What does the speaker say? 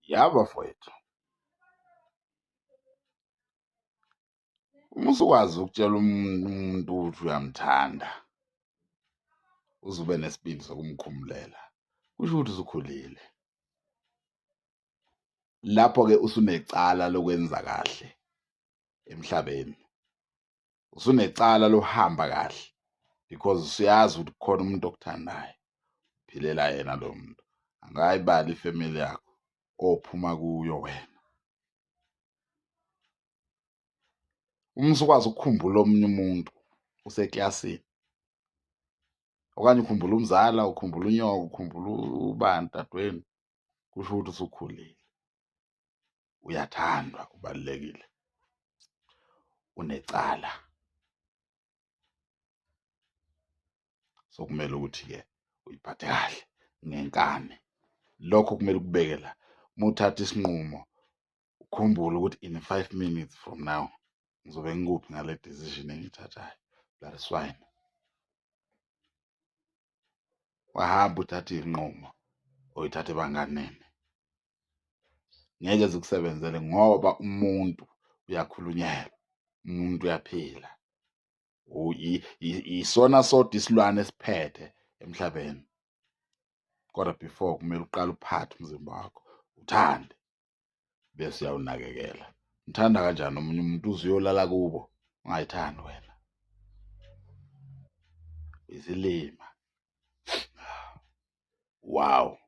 Yaba mfowethu, uma usukwazi ukutshela umuntu ukuthi uyamthanda, uze ube nesibindi sokumkhumulela, kusho ukuthi usukhulile. Lapho-ke usunecala lokwenza kahle emhlabeni, usunecala lohamba kahle because usuyazi ukuthi kukhona umuntu okuthandayo, uphilela yena lo muntu. Angayibali ifemeli yakho ophuma kuyo wena. Uma usukwazi ukukhumbula omunye umuntu useklasini, okanye ukhumbula umzala, ukhumbula unyoka, ukhumbula ubani, dadweni, kusho ukuthi usukhulile. Uyathandwa, ubalulekile, unecala. So kumele ukuthi-ke uyiphathe kahle ngenkani. Lokho kumele ukubeke la. Uma uthatha isinqumo, ukhumbule ukuthi in 5 minutes from now ngizobe ngikuphi ngale decision engiyithathayo. That is fine. Wahamba uthathe iy'nqumo oyithathe ebanganeni, ngeke zikusebenzele ngoba umuntu uyakhulunyelwa, umuntu uyaphila. Isona sodwa isilwane esiphethe emhlabeni. Kodwa before kumele uqale uphathe umzimba wakho, uthande, bese uyawunakekela. Mthanda kanjani omunye umuntu uze uyolala kubo ungayithandi wena? Izilima. Wow.